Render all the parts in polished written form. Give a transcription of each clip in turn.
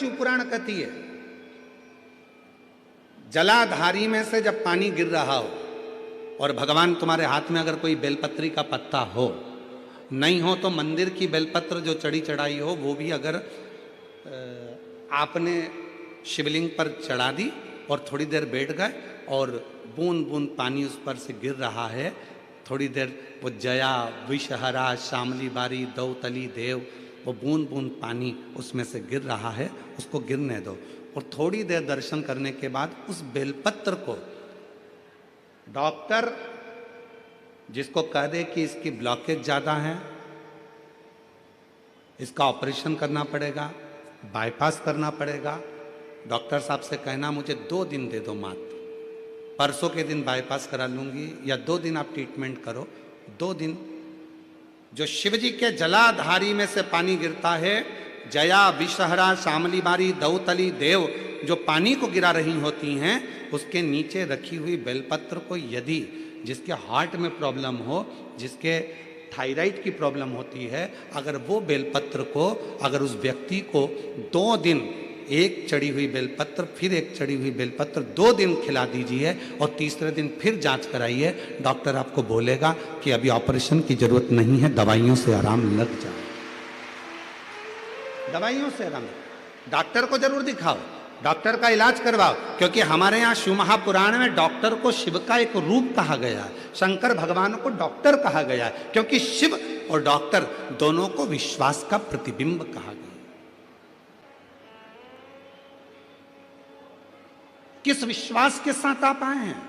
शिव पुराण कहती है, जलाधारी में से जब पानी गिर रहा हो और भगवान तुम्हारे हाथ में अगर कोई बेलपत्री का पत्ता हो, नहीं हो तो मंदिर की बेलपत्र जो चढ़ी चढ़ाई हो वो भी अगर आपने शिवलिंग पर चढ़ा दी और थोड़ी देर बैठ गए और बूंद बूंद पानी उस पर से गिर रहा है, थोड़ी देर वो जया विषहरा श्यामली बारी दौतली देव, वो बूंद बूंद पानी उसमें से गिर रहा है, उसको गिरने दो। और थोड़ी देर दर्शन करने के बाद उस बेलपत्र को डॉक्टर जिसको कह दे कि इसकी ब्लॉकेज ज़्यादा है, इसका ऑपरेशन करना पड़ेगा, बाईपास करना पड़ेगा, डॉक्टर साहब से कहना मुझे 2 दिन दे दो मात्र, परसों के दिन बाईपास करा लूँगी या 2 दिन आप ट्रीटमेंट करो। 2 दिन जो शिवजी के जलाधारी में से पानी गिरता है, जया विषहरा श्यामली बारी दौतली देव जो पानी को गिरा रही होती हैं, उसके नीचे रखी हुई बेलपत्र को यदि जिसके हार्ट में प्रॉब्लम हो, जिसके थायराइड की प्रॉब्लम होती है, अगर वो बेलपत्र को अगर उस व्यक्ति को 2 दिन एक चढ़ी हुई बेलपत्र फिर एक चढ़ी हुई बेलपत्र 2 दिन खिला दीजिए और तीसरे दिन फिर जांच कराइए, डॉक्टर आपको बोलेगा कि अभी ऑपरेशन की जरूरत नहीं है, दवाइयों से आराम लग जाए, दवाइयों से आराम। डॉक्टर को जरूर दिखाओ, डॉक्टर का इलाज करवाओ, क्योंकि हमारे यहाँ शिव महापुराण में डॉक्टर को शिव का एक रूप कहा गया है, शंकर भगवान को डॉक्टर कहा गया है, क्योंकि शिव और डॉक्टर दोनों को विश्वास का प्रतिबिंब कहा गया। किस विश्वास के साथ आप आए हैं,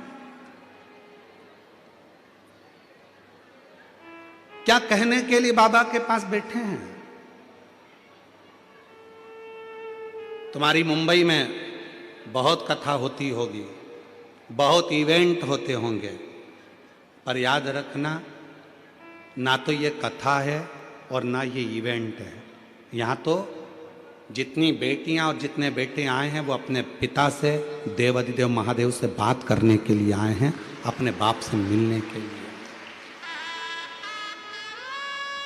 क्या कहने के लिए बाबा के पास बैठे हैं? तुम्हारी मुंबई में बहुत कथा होती होगी, बहुत इवेंट होते होंगे, पर याद रखना ना तो ये कथा है और ना ये इवेंट है। यहाँ तो जितनी बेटियां और जितने बेटे आए हैं वो अपने पिता से, देवाधिदेव महादेव से बात करने के लिए आए हैं, अपने बाप से मिलने के लिए,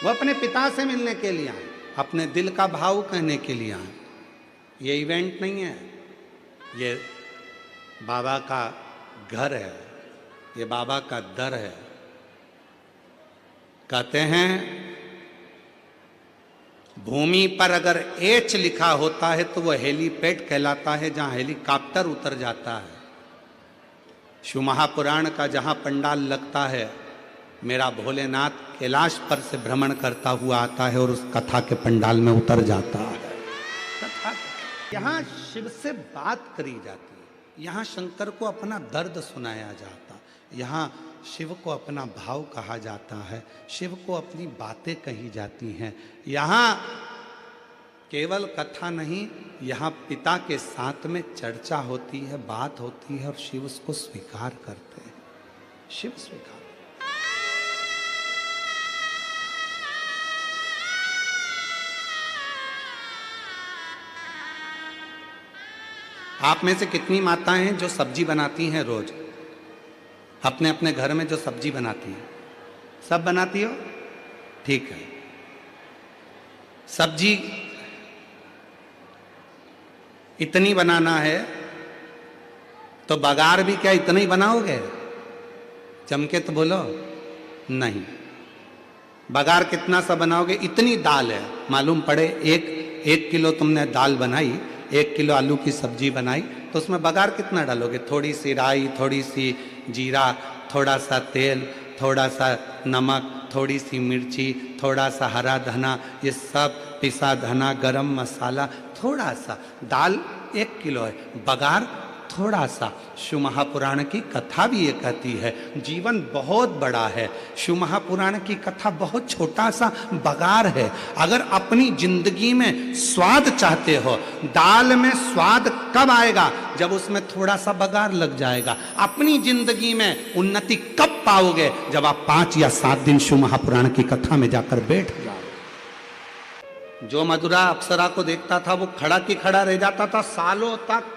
वो अपने पिता से मिलने के लिए आए, अपने दिल का भाव कहने के लिए आए। ये इवेंट नहीं है, ये बाबा का घर है, ये बाबा का दर है। कहते हैं भूमि पर अगर एच लिखा होता है तो वो हेलीपैड कहलाता है, जहां हेलीकॉप्टर उतर जाता है। शिव महापुराण का जहां पंडाल लगता है, मेरा भोलेनाथ कैलाश पर से भ्रमण करता हुआ आता है और उस कथा के पंडाल में उतर जाता है। यहाँ शिव से बात करी जाती है, यहाँ शंकर को अपना दर्द सुनाया जाता, यहाँ शिव को अपना भाव कहा जाता है, शिव को अपनी बातें कही जाती हैं। यहाँ केवल कथा नहीं, यहाँ पिता के साथ में चर्चा होती है, बात होती है और शिव उसको स्वीकार करते हैं, शिव स्वीकार। आप में से कितनी माताएं हैं जो सब्जी बनाती हैं रोज, अपने अपने घर में जो सब्जी बनाती हैं? सब बनाती हो? ठीक है। सब्जी इतनी बनाना है तो बघार भी क्या इतना ही बनाओगे? चमके तो बोलो नहीं। बघार कितना सा बनाओगे? इतनी दाल है, मालूम पड़े एक किलो तुमने दाल बनाई, 1 किलो आलू की सब्जी बनाई, तो उसमें बघार कितना डालोगे? थोड़ी सी राई, थोड़ी सी जीरा, थोड़ा सा तेल, थोड़ा सा नमक, थोड़ी सी मिर्ची, थोड़ा सा हरा धना, ये सब पिसा धना, गरम मसाला, थोड़ा सा। दाल 1 किलो है, बघार थोड़ा सा। शिव महापुराण की कथा भी ये कहती है जीवन बहुत बड़ा है, शिव महापुराण की कथा बहुत छोटा सा बघार है। अगर अपनी जिंदगी में स्वाद चाहते हो, दाल में स्वाद कब आएगा? जब उसमें थोड़ा सा बघार लग जाएगा। अपनी जिंदगी में उन्नति कब पाओगे? जब आप 5 या 7 दिन शिव महापुराण की कथा में जाकर बैठ जाओ। जो मधुरा अप्सरा को देखता था वो खड़ा की खड़ा रह जाता था सालों तक,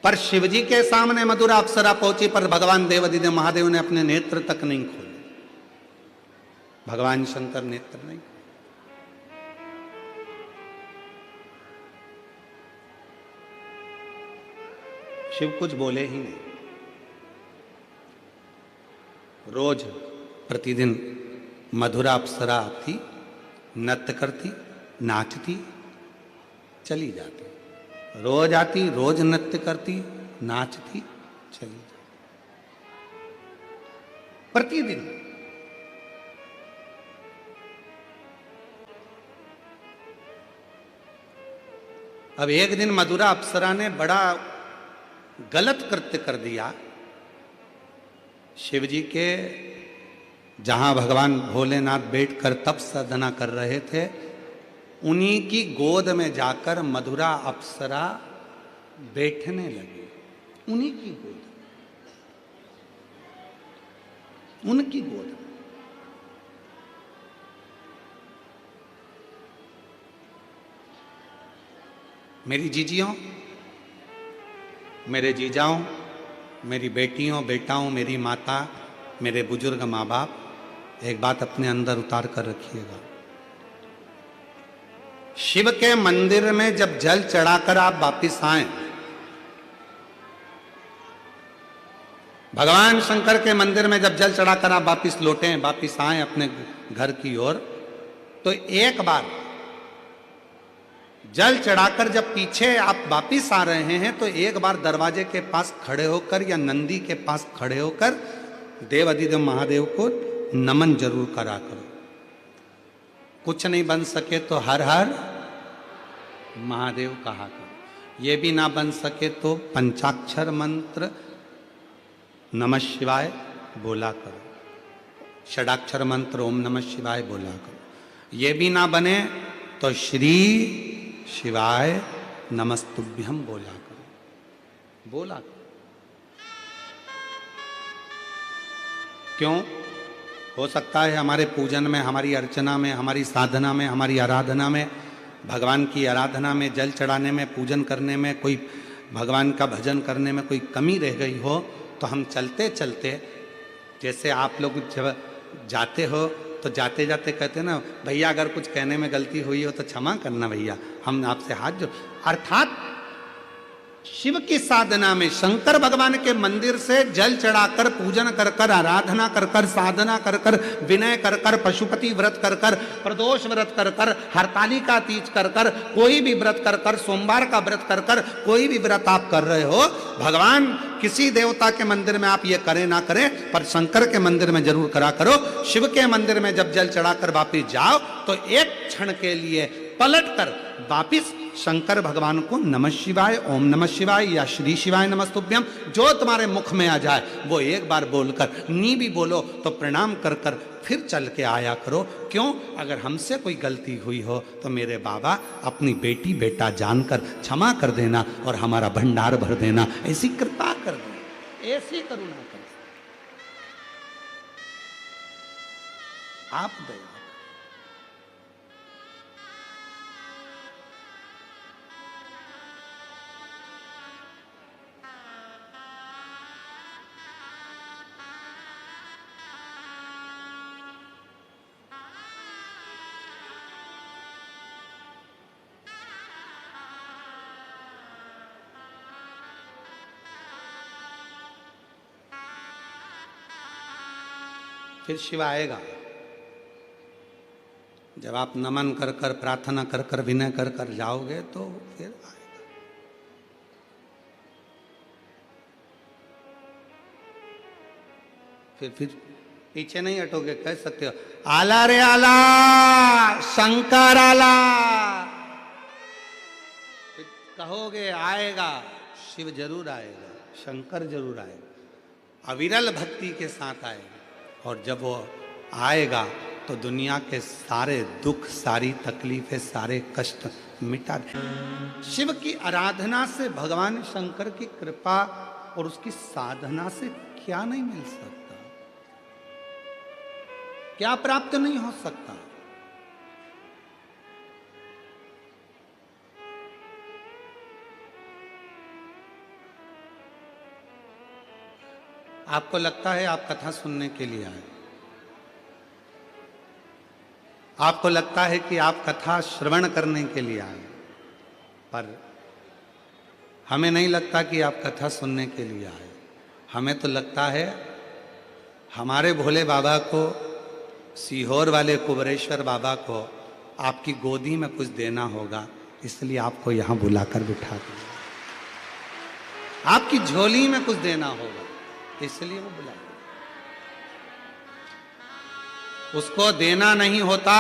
पर शिवजी के सामने मधुरा अप्सरा पहुंची, पर भगवान देवाधिदेव महादेव ने अपने नेत्र तक नहीं खोले। भगवान शंकर नेत्र नहीं। शिव कुछ बोले ही नहीं। रोज प्रतिदिन मधुरा अप्सरा आती, नृत्य करती, नाचती, चली जाती। रोज आती, रोज नृत्य करती, नाचती, चली जाती, प्रतिदिन। अब एक दिन मधुरा अप्सरा ने बड़ा गलत कृत्य कर दिया। शिव जी के जहां भगवान भोलेनाथ बैठकर तप साधना कर रहे थे, उन्हीं की गोद में जाकर मधुरा अप्सरा बैठने लगी। उन्हीं की गोद, उनकी गोद। मेरी जीजियों, मेरे जीजाओं, मेरी बेटियों, बेटाओं, मेरी माता, मेरे बुजुर्ग माँ बाप, एक बात अपने अंदर उतार कर रखिएगा। शिव के मंदिर में जब जल चढ़ाकर आप वापिस आए, भगवान शंकर के मंदिर में जब जल चढ़ाकर आप वापिस लौटे, वापिस आए अपने घर की ओर, तो एक बार जल चढ़ाकर जब पीछे आप वापिस आ रहे हैं, तो एक बार दरवाजे के पास खड़े होकर या नंदी के पास खड़े होकर देव अधिदेव महादेव को नमन जरूर करा करो। कुछ नहीं बन सके तो हर हर महादेव कहा करो। ये भी ना बन सके तो पंचाक्षर मंत्र नमः शिवाय बोला करो, षडाक्षर मंत्र ओम नमः शिवाय बोला करो। ये भी ना बने तो श्री शिवाय नमस्तुभ्यम बोला करो, बोला करो। क्यों? हो सकता है हमारे पूजन में, हमारी अर्चना में, हमारी साधना में, हमारी आराधना में, भगवान की आराधना में, जल चढ़ाने में, पूजन करने में, कोई भगवान का भजन करने में कोई कमी रह गई हो, तो हम चलते चलते, जैसे आप लोग जब जाते हो तो जाते जाते कहते ना, भैया अगर कुछ कहने में गलती हुई हो तो क्षमा करना भैया, हम आपसे हाथ जोड़। अर्थात शिव की साधना में, शंकर भगवान के मंदिर से जल चढ़ाकर, पूजन कर कर, आराधना कर कर, साधना कर कर, विनय कर कर, पशुपति व्रत कर कर, प्रदोष व्रत कर कर, हरतालिका तीज कर कर, कोई भी व्रत कर कर, सोमवार का व्रत कर कर, कोई भी व्रत आप कर रहे हो, भगवान किसी देवता के मंदिर में आप ये करें ना करें, पर शंकर के मंदिर में जरूर करा करो। शिव के मंदिर में जब जल चढ़ाकर वापिस जाओ, तो एक क्षण के लिए पलट कर वापिस शंकर भगवान को नमः शिवाय, ओम नमः शिवाय या श्री शिवाय नमस्तुभ्यम, जो तुम्हारे मुख में आ जाए वो एक बार बोलकर, नी भी बोलो तो प्रणाम कर कर फिर चल के आया करो। क्यों? अगर हमसे कोई गलती हुई हो तो मेरे बाबा अपनी बेटी बेटा जानकर क्षमा कर देना और हमारा भंडार भर देना, ऐसी कृपा कर देना, ऐसी करुणा कर, आप दया। फिर शिव आएगा। जब आप नमन कर कर, प्रार्थना कर कर, विनय कर कर जाओगे तो फिर आएगा। फिर पीछे नहीं हटोगे, कह सकते हो आला रे आला, शंकर आला, फिर कहोगे आएगा, शिव जरूर आएगा, शंकर जरूर आएगा, अविरल भक्ति के साथ आएगा। और जब वो आएगा तो दुनिया के सारे दुख, सारी तकलीफें, सारे कष्ट मिटा दे। शिव की आराधना से, भगवान शंकर की कृपा और उसकी साधना से क्या नहीं मिल सकता, क्या प्राप्त नहीं हो सकता। आपको लगता है आप कथा सुनने के लिए आए, आपको लगता है कि आप कथा श्रवण करने के लिए आए, पर हमें नहीं लगता कि आप कथा सुनने के लिए आए, हमें तो लगता है हमारे भोले बाबा को, सीहोर वाले कुबरेश्वर बाबा को आपकी गोदी में कुछ देना होगा, इसलिए आपको यहां बुलाकर बिठा दिया। आपकी झोली में कुछ देना होगा, इसलिए वो बुला। उसको देना नहीं होता,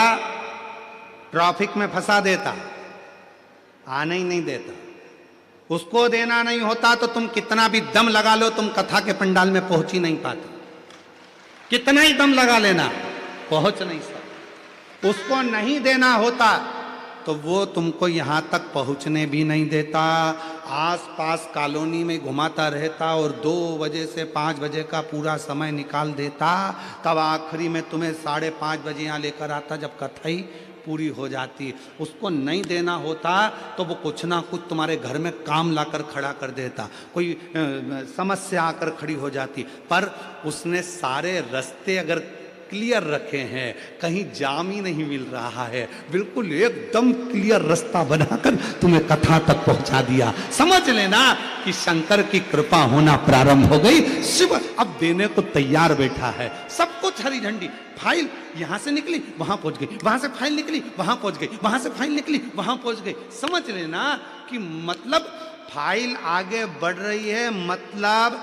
ट्रैफिक में फंसा देता, आने ही नहीं देता। उसको देना नहीं होता तो तुम कितना भी दम लगा लो, तुम कथा के पंडाल में पहुंच ही नहीं पाते। कितना ही दम लगा लेना, पहुंच नहीं सकते। उसको नहीं देना होता तो वो तुमको यहां तक पहुंचने भी नहीं देता, आसपास कॉलोनी में घुमाता रहता और 2 बजे से 5 बजे का पूरा समय निकाल देता। तब आखिरी में तुम्हें 5:30 बजे यहाँ लेकर आता जब कथा ही पूरी हो जाती। उसको नहीं देना होता तो वो कुछ ना कुछ तुम्हारे घर में काम लाकर खड़ा कर देता, कोई समस्या आकर खड़ी हो जाती। पर उसने सारे रास्ते अगर क्लियर रखे हैं, कहीं जाम ही नहीं मिल रहा है, बिल्कुल एकदम क्लियर रास्ता बनाकर तुम्हें कथा तक पहुंचा दिया। समझ लेना कि शंकर की कृपा होना प्रारंभ हो गई। शिव अब देने को तैयार बैठा है, सब कुछ हरी झंडी। फाइल यहां से निकली वहां पहुंच गई, वहां से फाइल निकली वहां पहुंच गई, वहां से फाइल निकली वहां पहुंच गई। समझ लेना कि मतलब फाइल आगे बढ़ रही है, मतलब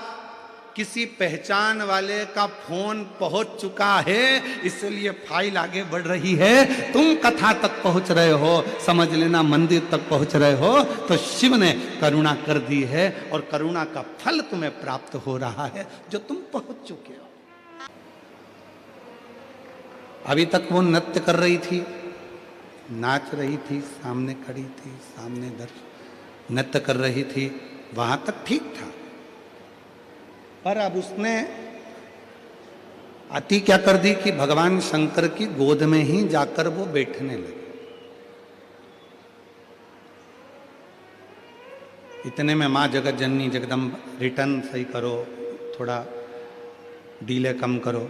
किसी पहचान वाले का फोन पहुंच चुका है, इसलिए फाइल आगे बढ़ रही है। तुम कथा तक पहुंच रहे हो, समझ लेना मंदिर तक पहुंच रहे हो, तो शिव ने करुणा कर दी है और करुणा का फल तुम्हें प्राप्त हो रहा है जो तुम पहुंच चुके हो। अभी तक वो नृत्य कर रही थी, नाच रही थी, सामने खड़ी थी, सामने दर्शक नृत्य कर रही थी, वहां तक ठीक था। पर अब उसने अति क्या कर दी कि भगवान शंकर की गोद में ही जाकर वो बैठने लगे। इतने में मां जगत जननी जगदम्बा, रिटर्न सही करो, थोड़ा डीले कम करो।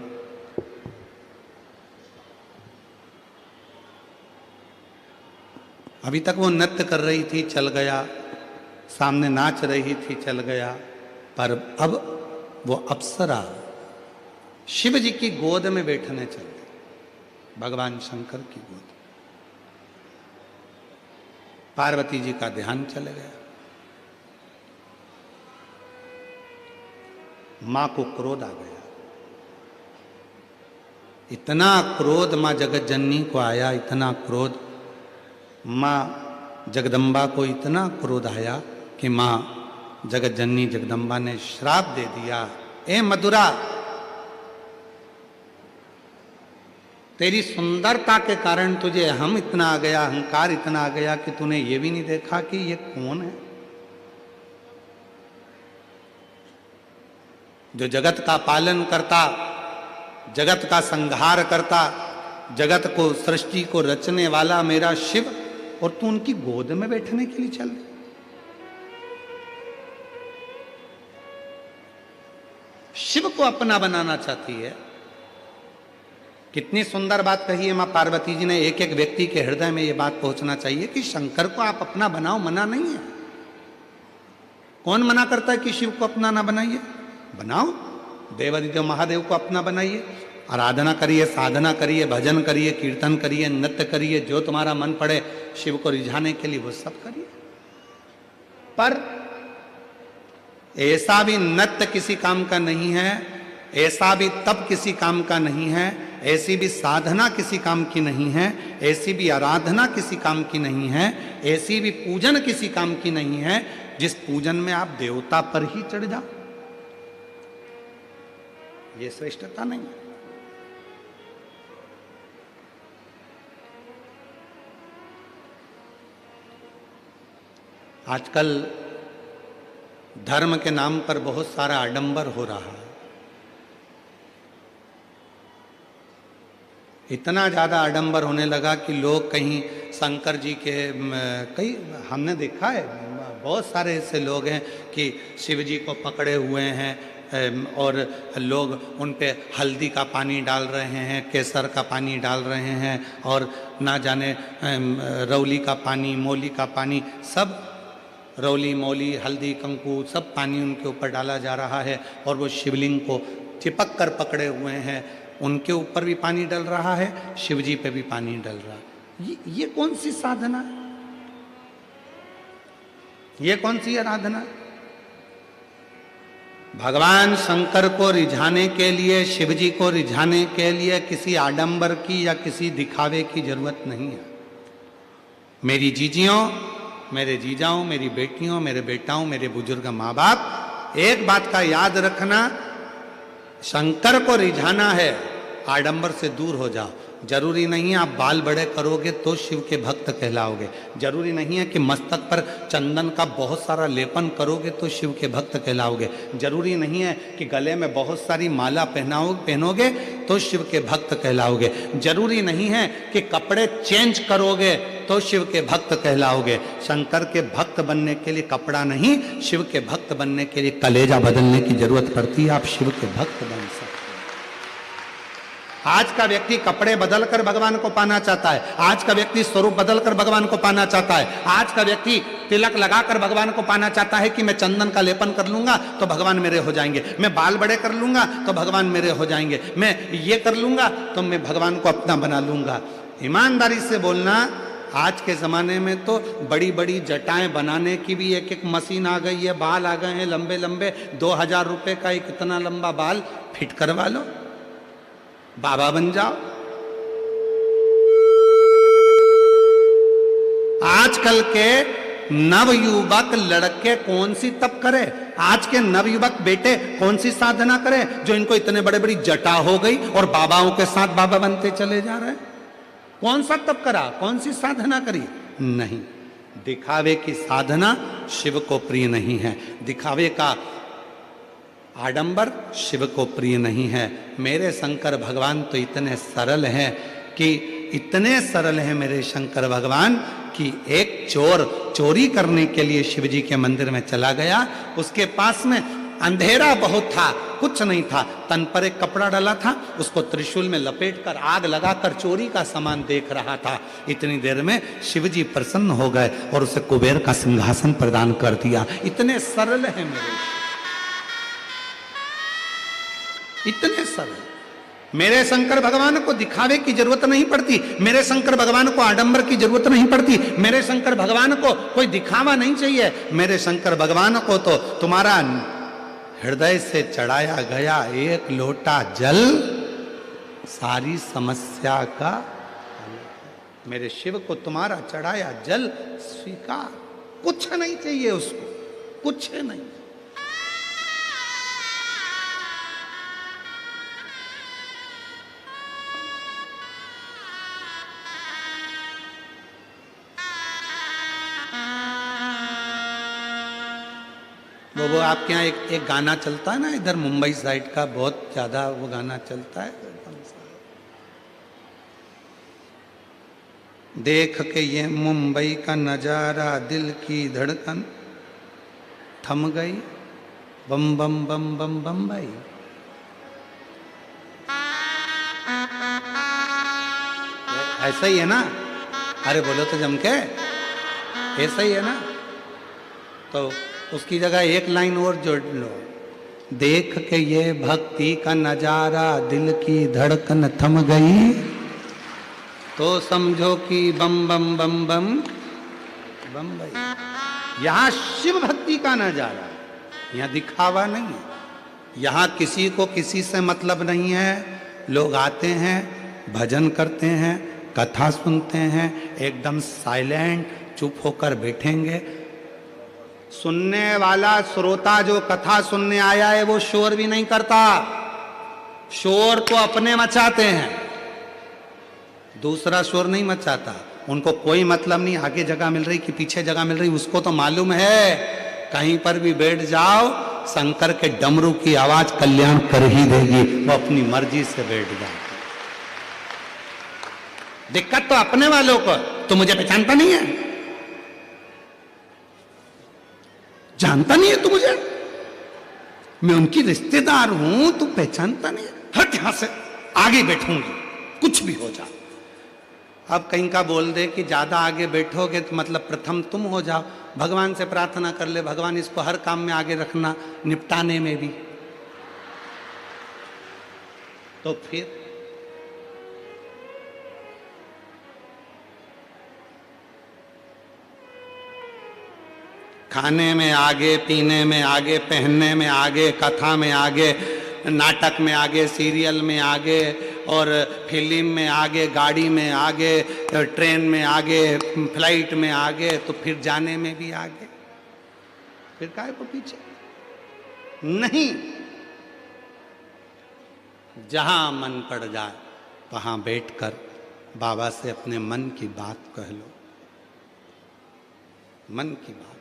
अभी तक वो नृत्य कर रही थी, चल गया, सामने नाच रही थी, चल गया। पर अब वो अप्सरा शिव जी की गोद में बैठने चल गई, भगवान शंकर की गोद। पार्वती जी का ध्यान चले गया। मां को क्रोध आ गया, इतना क्रोध मां जगत जननी को आया, इतना क्रोध मां जगदम्बा को इतना क्रोध आया कि मां जगत जननी जगदम्बा ने श्राप दे दिया, ए मधुरा, तेरी सुंदरता के कारण तुझे हम इतना आ गया, अहंकार इतना आ गया कि तूने ये भी नहीं देखा कि ये कौन है जो जगत का पालन करता, जगत का संहार करता, जगत को, सृष्टि को रचने वाला मेरा शिव, और तू उनकी गोद में बैठने के लिए चल। शिव को अपना बनाना चाहती है। कितनी सुंदर बात कही है मां पार्वती जी ने। एक एक व्यक्ति के हृदय में यह बात पहुंचना चाहिए कि शंकर को आप अपना बनाओ, मना नहीं है। कौन मना करता है कि शिव को अपना ना बनाइए? बनाओ, देवादिदेव महादेव को अपना बनाइए, आराधना करिए, साधना करिए, भजन करिए, कीर्तन करिए, नृत्य करिए, जो तुम्हारा मन पड़े शिव को रिझाने के लिए वो सब करिए। पर ऐसा भी नृत्य किसी काम का नहीं है, ऐसा भी तप किसी काम का नहीं है, ऐसी भी साधना किसी काम की नहीं है, ऐसी भी आराधना किसी काम की नहीं है, ऐसी भी पूजन किसी काम की नहीं है जिस पूजन में आप देवता पर ही चढ़ जाओ। ये श्रेष्ठता नहीं है। आजकल धर्म के नाम पर बहुत सारा आडंबर हो रहा है। इतना ज़्यादा आडंबर होने लगा कि लोग कहीं शंकर जी के, कई हमने देखा है बहुत सारे ऐसे लोग हैं कि शिव जी को पकड़े हुए हैं और लोग उन पे हल्दी का पानी डाल रहे हैं, केसर का पानी डाल रहे हैं और ना जाने रौली का पानी, मोली का पानी, सब रोली मोली हल्दी कंकु सब पानी उनके ऊपर डाला जा रहा है और वो शिवलिंग को चिपक कर पकड़े हुए हैं, उनके ऊपर भी पानी डल रहा है, शिव जी पे भी पानी डल रहा है। ये कौन सी साधना, ये कौन सी आराधना? भगवान शंकर को रिझाने के लिए, शिव जी को रिझाने के लिए किसी आडंबर की या किसी दिखावे की जरूरत नहीं है। मेरी जीजियों, मेरे जीजाओं, मेरी बेटियों, मेरे बेटाओं, मेरे बुजुर्ग माँ बाप, एक बात का याद रखना, शंकर को रिझाना है, आडंबर से दूर हो जाओ। जरूरी नहीं है आप बाल बड़े करोगे तो शिव के भक्त कहलाओगे, जरूरी नहीं है कि मस्तक पर चंदन का बहुत सारा लेपन करोगे तो शिव के भक्त कहलाओगे, जरूरी नहीं है कि गले में बहुत सारी माला पहनोगे तो शिव के भक्त कहलाओगे, जरूरी नहीं है कि कपड़े चेंज करोगे तो शिव के भक्त कहलाओगे। शंकर के भक्त बनने के लिए कपड़ा नहीं, शिव के भक्त बनने के लिए कलेजा बदलने की जरूरत पड़ती है, आप शिव के भक्त बन सकते। आज का व्यक्ति कपड़े बदलकर भगवान को पाना चाहता है, आज का व्यक्ति स्वरूप बदलकर भगवान को पाना चाहता है, आज का व्यक्ति तिलक लगाकर भगवान को पाना चाहता है कि मैं चंदन का लेपन कर लूंगा तो भगवान मेरे हो जाएंगे, मैं बाल बड़े कर लूंगा तो भगवान मेरे हो जाएंगे, मैं ये कर लूंगा तो मैं भगवान को अपना बना लूंगा। ईमानदारी से बोलना, आज के ज़माने में तो बड़ी बड़ी जटाएं बनाने की भी एक एक मशीन आ गई है, बाल आ गए हैं लंबे लंबे, 2000 रुपये का एक इतना लंबा बाल फिट करवा लो, बाबा बन जाओ। आजकल के नवयुवक लड़के कौन सी तप करे, आज के नवयुवक बेटे कौन सी साधना करे जो इनको इतने बड़े बड़ी जटा हो गई और बाबाओं के साथ बाबा बनते चले जा रहे हैं? कौन सा तप करा, कौन सी साधना करी? नहीं, दिखावे की साधना शिव को प्रिय नहीं है, दिखावे का आडंबर शिव को प्रिय नहीं है। मेरे शंकर भगवान तो इतने सरल हैं कि इतने सरल हैं मेरे शंकर भगवान कि एक चोर चोरी करने के लिए शिव जी के मंदिर में चला गया, उसके पास में अंधेरा बहुत था, कुछ नहीं था, तन पर एक कपड़ा डाला था, उसको त्रिशूल में लपेटकर आग लगाकर चोरी का सामान देख रहा था। इतनी देर में शिव जी प्रसन्न हो गए और उसे कुबेर का सिंहासन प्रदान कर दिया। इतने सरल है मेरे, इतने सरल। मेरे शंकर भगवान को दिखावे की जरूरत नहीं पड़ती, मेरे शंकर भगवान को आडंबर की जरूरत नहीं पड़ती, मेरे शंकर भगवान को कोई दिखावा नहीं चाहिए। मेरे शंकर भगवान को तो तुम्हारा हृदय से चढ़ाया गया एक लोटा जल सारी समस्या का, मेरे शिव को तुम्हारा चढ़ाया जल स्वीकार, कुछ नहीं चाहिए उसको, कुछ नहीं। वो आपके यहाँ एक गाना चलता है ना, इधर मुंबई साइड का बहुत ज्यादा वो गाना चलता है, देख के ये मुंबई का नजारा दिल की धड़कन थम गई, बम बम बम बम बम्बई। ऐसा ही है ना? अरे बोलो तो जम के, ऐसा ही है ना? तो उसकी जगह एक लाइन और जोड़ लो, देख के ये भक्ति का नजारा दिल की धड़कन थम गई, तो समझो कि बम बम बम बम बम्बई। यहां शिव भक्ति का नजारा, यहां दिखावा नहीं है, यहां किसी को किसी से मतलब नहीं है। लोग आते हैं, भजन करते हैं, कथा सुनते हैं, एकदम साइलेंट चुप होकर बैठेंगे। सुनने वाला श्रोता जो कथा सुनने आया है वो शोर भी नहीं करता, शोर तो अपने मचाते हैं, दूसरा शोर नहीं मचाता। उनको कोई मतलब नहीं आगे जगह मिल रही कि पीछे जगह मिल रही, उसको तो मालूम है कहीं पर भी बैठ जाओ शंकर के डमरू की आवाज कल्याण कर ही देगी, वो अपनी मर्जी से बैठ जाए। दिक्कत तो अपने वालों को, तो मुझे पहचानता नहीं है, जानता नहीं है तू मुझे, मैं उनकी रिश्तेदार हूं, तू पहचानता नहीं है, हट यहां से, आगे बैठूंगी कुछ भी हो जा। अब कहीं का बोल दे कि ज़्यादा आगे बैठोगे तो मतलब प्रथम तुम हो जाओ, भगवान से प्रार्थना कर ले, भगवान इसको हर काम में आगे रखना, निपटाने में भी। तो फिर खाने में आगे, पीने में आगे, पहनने में आगे, कथा में आगे, नाटक में आगे, सीरियल में आगे, और फिल्म में आगे, गाड़ी में आगे, ट्रेन में आगे, फ्लाइट में आगे, तो फिर जाने में भी आगे। फिर काहे को पीछे? नहीं, जहां मन पड़ जाए वहां बैठकर बाबा से अपने मन की बात कह लो। मन की बात।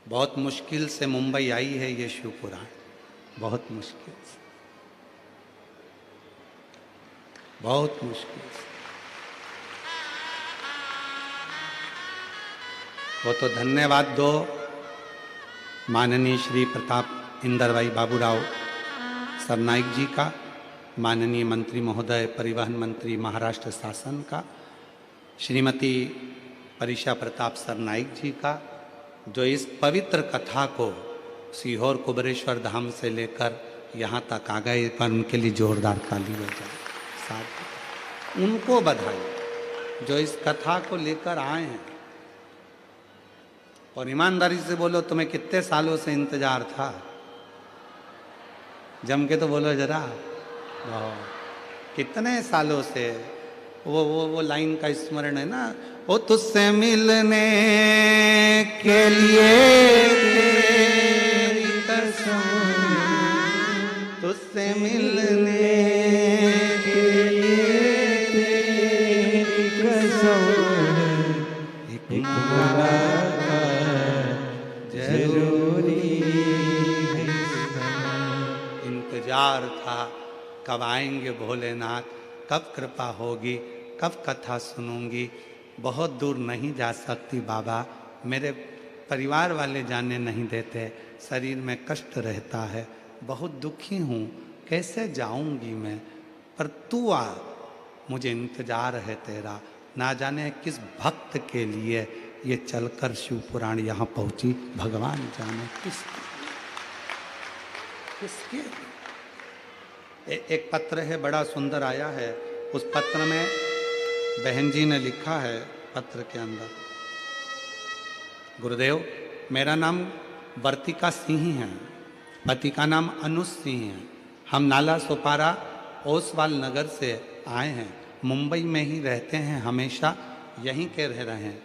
बहुत मुश्किल से मुंबई आई है ये शिव पुराण, बहुत मुश्किल से, बहुत मुश्किल से। वो तो धन्यवाद दो माननीय श्री प्रताप इंदर भाई बाबूराव सरनाइक जी का, माननीय मंत्री महोदय परिवहन मंत्री महाराष्ट्र शासन का, श्रीमती परिषा प्रताप सरनाइक जी का, जो इस पवित्र कथा को सीहोर कुबेरेश्वर धाम से लेकर यहाँ तक आ गए, पर उनके लिए जोरदार ताली हो जाए। साथ उनको बधाई जो इस कथा को लेकर आए हैं। और ईमानदारी से बोलो, तुम्हें कितने सालों से इंतजार था? जम के तो बोलो जरा। कितने सालों से? वो लाइन का स्मरण है ना, वो तुझसे मिलने के लिए तेरी कसम, तुझसे मिलने के लिए तेरी कसम, एक मुलाकात जरूरी है। इंतजार था कब आएंगे भोलेनाथ, कब कृपा होगी, कब कथा सुनूंगी। बहुत दूर नहीं जा सकती बाबा, मेरे परिवार वाले जाने नहीं देते, शरीर में कष्ट रहता है, बहुत दुखी हूँ, कैसे जाऊंगी मैं, पर तू आ, मुझे इंतजार है तेरा। ना जाने किस भक्त के लिए ये चलकर शिव पुराण यहाँ पहुँची, भगवान जाने किसके। एक पत्र है, बड़ा सुंदर आया है। उस पत्र में बहन जी ने लिखा है, पत्र के अंदर, गुरुदेव मेरा नाम वर्तिका सिंह है, पति का नाम अनुज सिंह है, हम नाला सोपारा ओसवाल नगर से आए हैं, मुंबई में ही रहते हैं, हमेशा यहीं के रह रहे हैं।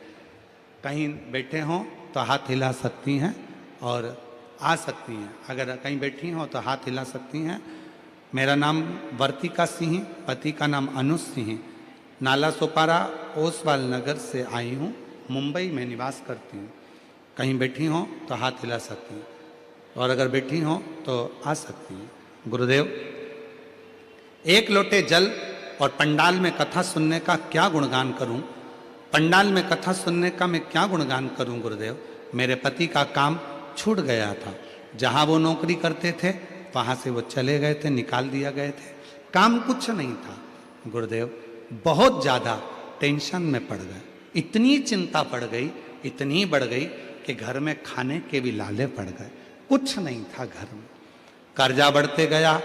कहीं बैठे हों तो हाथ हिला सकती हैं और आ सकती हैं, अगर कहीं बैठी हों तो हाथ हिला सकती हैं। मेरा नाम वर्तिका सिंह, पति का नाम अनुज सिंह, नाला सोपारा ओसवाल नगर से आई हूँ, मुंबई में निवास करती हूँ। कहीं बैठी हों तो हाथ हिला सकती हैं, और अगर बैठी हों तो आ सकती हैं। गुरुदेव, एक लोटे जल और पंडाल में कथा सुनने का क्या गुणगान करूं? पंडाल में कथा सुनने का मैं क्या गुणगान करूं गुरुदेव? मेरे पति का काम छूट गया था, जहां वो नौकरी करते थे वहां से वो चले गए थे, निकाल दिया गए थे, काम कुछ नहीं था गुरुदेव। बहुत ज़्यादा टेंशन में पड़ गए, इतनी चिंता पड़ गई, इतनी बढ़ गई कि घर में खाने के भी लाले पड़ गए, कुछ नहीं था घर में। कर्जा बढ़ते गया,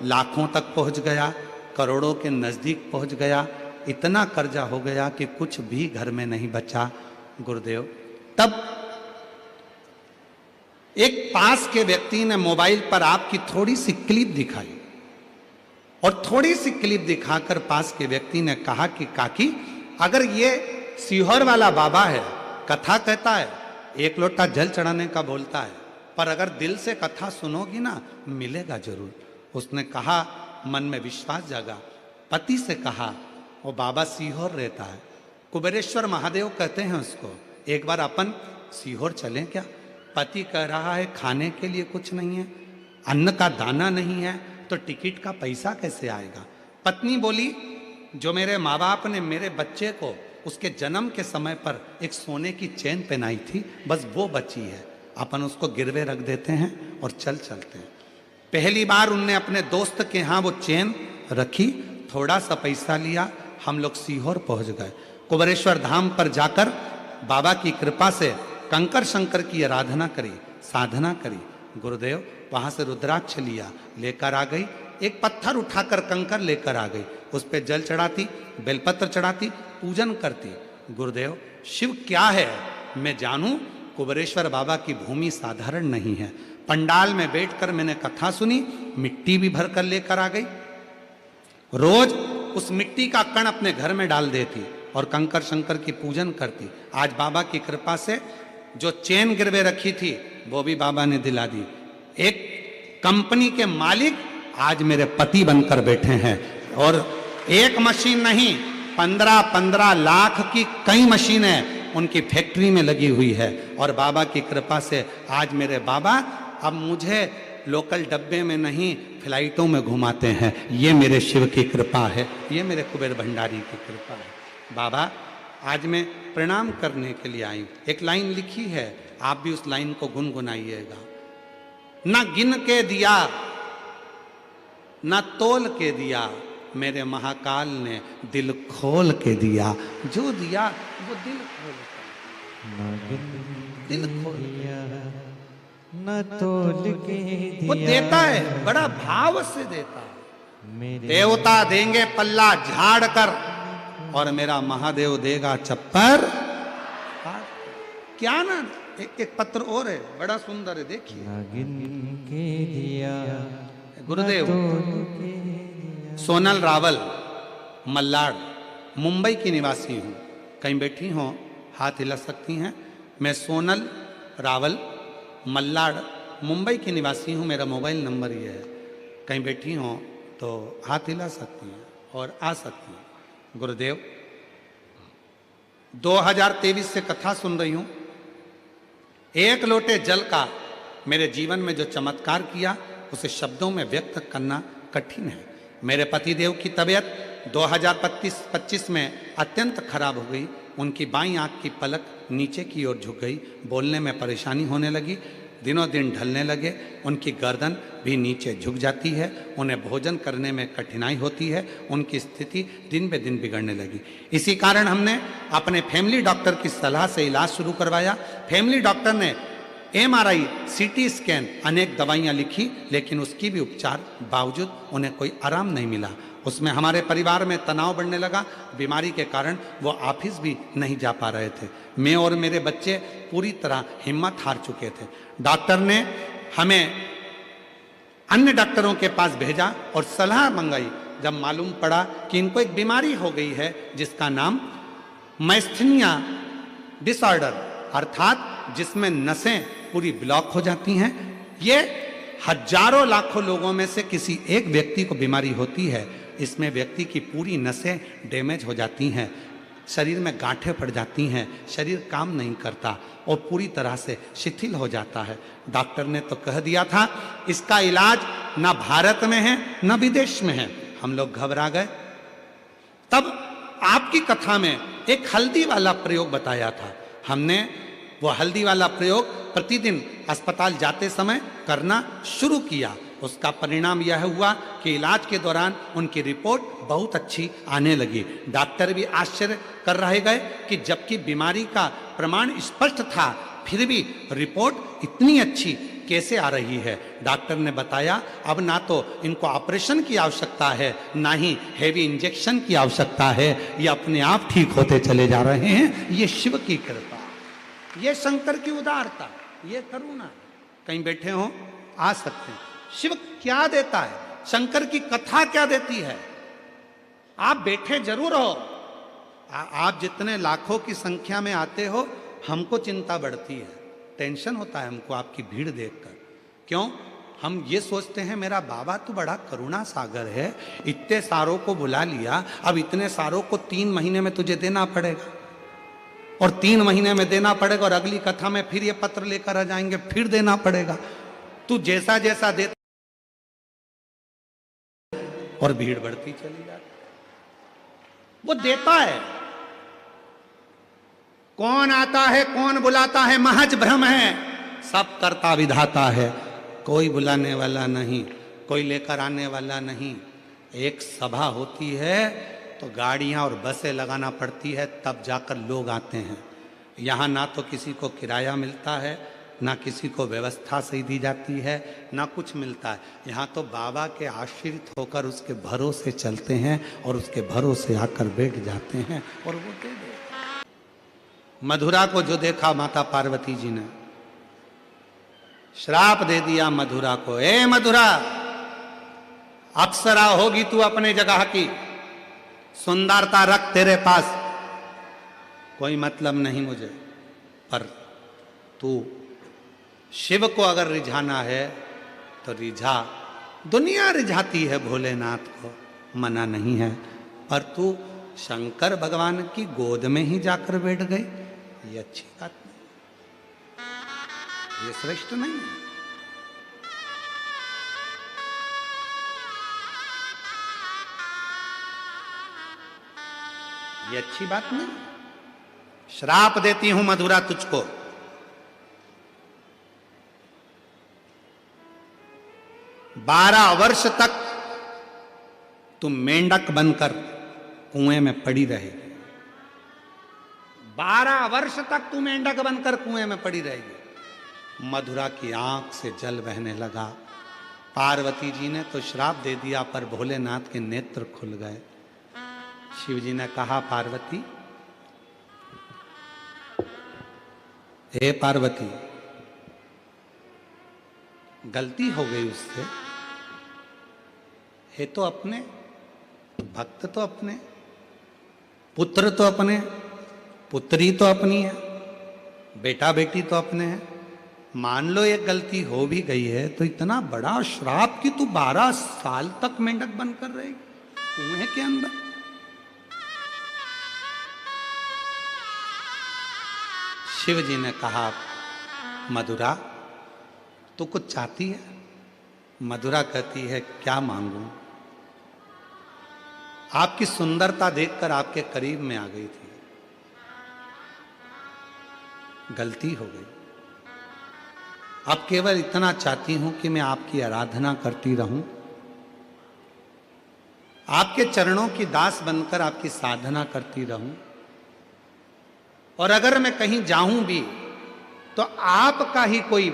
लाखों तक पहुंच गया, करोड़ों के नज़दीक पहुंच गया, इतना कर्जा हो गया कि कुछ भी घर में नहीं बचा गुरुदेव। तब एक पास के व्यक्ति ने मोबाइल पर आपकी थोड़ी सी क्लिप दिखाई, और थोड़ी सी क्लिप दिखाकर पास के व्यक्ति ने कहा कि काकी, अगर ये सीहोर वाला बाबा है, कथा कहता है, एक लोटा जल चढ़ाने का बोलता है, पर अगर दिल से कथा सुनोगी ना मिलेगा जरूर। उसने कहा, मन में विश्वास जागा, पति से कहा, वो बाबा सीहोर रहता है, कुबेरेश्वर महादेव कहते हैं उसको, एक बार अपन सीहोर चलें क्या? पति कह रहा है खाने के लिए कुछ नहीं है, अन्न का दाना नहीं है, तो टिकट का पैसा कैसे आएगा? पत्नी बोली, जो मेरे माँ बाप ने मेरे बच्चे को उसके जन्म के समय पर एक सोने की चेन पहनाई थी, बस वो बची है, अपन उसको गिरवे रख देते हैं और चलते हैं। पहली बार उनने अपने दोस्त के यहाँ वो चेन रखी, थोड़ा सा पैसा लिया, हम लोग सीहोर पहुंच गए। कुबेरेश्वर धाम पर जाकर बाबा की कृपा से कंकर शंकर की आराधना करी, साधना करी। गुरुदेव वहां से रुद्राक्ष लिया, लेकर आ गई। एक पत्थर उठाकर कंकर लेकर आ गई, उस पर जल चढ़ाती, बेलपत्र चढ़ाती, पूजन करती। गुरुदेव शिव क्या है मैं जानूं। कुबेरेश्वर बाबा की भूमि साधारण नहीं है। पंडाल में बैठकर मैंने कथा सुनी, मिट्टी भी भर कर लेकर आ गई। रोज उस मिट्टी का कण अपने घर में डाल देती और कंकर शंकर की पूजन करती। आज बाबा की कृपा से जो चेन गिरवे रखी थी वो भी बाबा ने दिला दी। एक कंपनी के मालिक आज मेरे पति बनकर बैठे हैं। और एक मशीन नहीं, 15-15 लाख की कई मशीनें उनकी फैक्ट्री में लगी हुई है। और बाबा की कृपा से आज मेरे बाबा अब मुझे लोकल डब्बे में नहीं, फ्लाइटों में घुमाते हैं। ये मेरे शिव की कृपा है, ये मेरे कुबेर भंडारी की कृपा है। बाबा आज मैं प्रणाम करने के लिए आई। एक लाइन लिखी है, आप भी उस लाइन को गुनगुनाइएगा। ना गिन के दिया ना तोल के दिया, मेरे महाकाल ने दिल खोल के दिया। जो दिया वो दिल खोल के, दिल खोल न तोल के दिया, वो देता है, बड़ा भाव से देता है। देवता देंगे पल्ला झाड़ कर और मेरा महादेव देगा चप्पर। क्या ना, एक पत्र और है, बड़ा सुंदर है, देखिए। न गिन के दिया, गुरुदेव सोनल रावल, मल्लाड, मुंबई की निवासी हूँ। कहीं बैठी हो हाथ हिला सकती हैं। मैं सोनल रावल, मल्लाड, मुंबई की निवासी हूँ। मेरा मोबाइल नंबर ये है। कहीं बैठी हो तो हाथ हिला सकती हैं और आ सकती हैं। गुरुदेव 2023 से कथा सुन रही हूँ। एक लोटे जल का मेरे जीवन में जो चमत्कार किया उसे शब्दों में व्यक्त करना कठिन है। मेरे पतिदेव की तबीयत 2025 में अत्यंत खराब हो गई। उनकी बाईं आंख की पलक नीचे की ओर झुक गई, बोलने में परेशानी होने लगी, दिनों दिन ढलने लगे। उनकी गर्दन भी नीचे झुक जाती है, उन्हें भोजन करने में कठिनाई होती है। उनकी स्थिति दिन बे दिन बिगड़ने लगी। इसी कारण हमने अपने फैमिली डॉक्टर की सलाह से इलाज शुरू करवाया। फैमिली डॉक्टर ने MRI, CT स्कैन, अनेक दवाइयाँ लिखी, लेकिन उसकी भी उपचार बावजूद उन्हें कोई आराम नहीं मिला। उसमें हमारे परिवार में तनाव बढ़ने लगा। बीमारी के कारण वो ऑफिस भी नहीं जा पा रहे थे। मैं और मेरे बच्चे पूरी तरह हिम्मत हार चुके थे। डॉक्टर ने हमें अन्य डॉक्टरों के पास भेजा और सलाह मंगाई। जब मालूम पड़ा कि इनको एक बीमारी हो गई है जिसका नाम मैस्थीनिया डिसऑर्डर, अर्थात जिसमें नसें पूरी ब्लॉक हो जाती हैं। ये हजारों लाखों लोगों में से किसी एक व्यक्ति को बीमारी होती है। इसमें व्यक्ति की पूरी नसें डैमेज हो जाती हैं, शरीर में गांठें पड़ जाती हैं, शरीर काम नहीं करता और पूरी तरह से शिथिल हो जाता है। डॉक्टर ने तो कह दिया था इसका इलाज ना भारत में है ना विदेश में है। हम लोग घबरा गए। तब आपकी कथा में एक हल्दी वाला प्रयोग बताया था। हमने वो हल्दी वाला प्रयोग प्रतिदिन अस्पताल जाते समय करना शुरू किया। उसका परिणाम यह हुआ कि इलाज के दौरान उनकी रिपोर्ट बहुत अच्छी आने लगी। डॉक्टर भी आश्चर्य कर रह गए कि जबकि बीमारी का प्रमाण स्पष्ट था फिर भी रिपोर्ट इतनी अच्छी कैसे आ रही है। डॉक्टर ने बताया अब ना तो इनको ऑपरेशन की आवश्यकता है ना ही हेवी इंजेक्शन की आवश्यकता है, ये अपने आप ठीक होते चले जा रहे हैं। ये शिव की कृपा, ये शंकर की उदारता, ये करुणा। कहीं बैठे हो आ सकते हैं। शिव क्या देता है, शंकर की कथा क्या देती है। आप बैठे जरूर हो, आप जितने लाखों की संख्या में आते हो हमको चिंता बढ़ती है, टेंशन होता है हमको आपकी भीड़ देखकर। क्यों? हम ये सोचते हैं मेरा बाबा तो बड़ा करुणा सागर है, इतने सारों को बुला लिया, अब इतने सारों को 3 महीने में तुझे देना पड़ेगा और 3 महीने में देना पड़ेगा और अगली कथा में फिर ये पत्र लेकर आ जाएंगे, फिर देना पड़ेगा। तू जैसा जैसा देता और भीड़ बढ़ती चली जाती। वो देता है, कौन आता है कौन बुलाता है महज भ्रम है, सब करता विधाता है। कोई बुलाने वाला नहीं, कोई लेकर आने वाला नहीं। एक सभा होती है तो गाड़ियां और बसें लगाना पड़ती है, तब जाकर लोग आते हैं। यहाँ ना तो किसी को किराया मिलता है, ना किसी को व्यवस्था सही दी जाती है, ना कुछ मिलता है। यहाँ तो बाबा के आश्रित होकर उसके भरोसे चलते हैं और उसके भरोसे आकर बैठ जाते हैं और वो दे दे। मधुरा को जो देखा माता पार्वती जी ने, श्राप दे दिया मधुरा को। ए मधुरा, अप्सरा होगी तू अपने जगह की, सुंदरता रख तेरे पास, कोई मतलब नहीं मुझे, पर तू शिव को अगर रिझाना है तो रिझा। दुनिया रिझाती है भोलेनाथ को, मना नहीं है, पर तू शंकर भगवान की गोद में ही जाकर बैठ गई, ये अच्छी बात नहीं, ये श्रेष्ठ नहीं है। ये अच्छी बात नहीं। श्राप देती हूं मधुरा तुझको, 12 वर्ष तक तुम मेंढक बनकर कुएं में पड़ी रहेगी। 12 वर्ष तक तू मेंढक बनकर कुएं में पड़ी रहेगी। मधुरा की आंख से जल बहने लगा। पार्वती जी ने तो श्राप दे दिया, पर भोलेनाथ के नेत्र खुल गए। शिव जी ने कहा, पार्वती, हे पार्वती, गलती हो गई उससे। है तो अपने, भक्त तो अपने, पुत्र तो अपने, पुत्री तो अपनी है, बेटा बेटी तो अपने हैं। मान लो एक गलती हो भी गई है तो इतना बड़ा श्राप कि तू 12 साल तक मेंढक बनकर रहेगी कुएं के अंदर। शिव जी ने कहा, मधुरा तू कुछ चाहती है? मधुरा कहती है, क्या मांगूं? आपकी सुंदरता देखकर आपके करीब में आ गई थी, गलती हो गई। अब केवल इतना चाहती हूं कि मैं आपकी आराधना करती रहूं, आपके चरणों की दास बनकर आपकी साधना करती रहूं, और अगर मैं कहीं जाऊं भी तो आपका ही कोई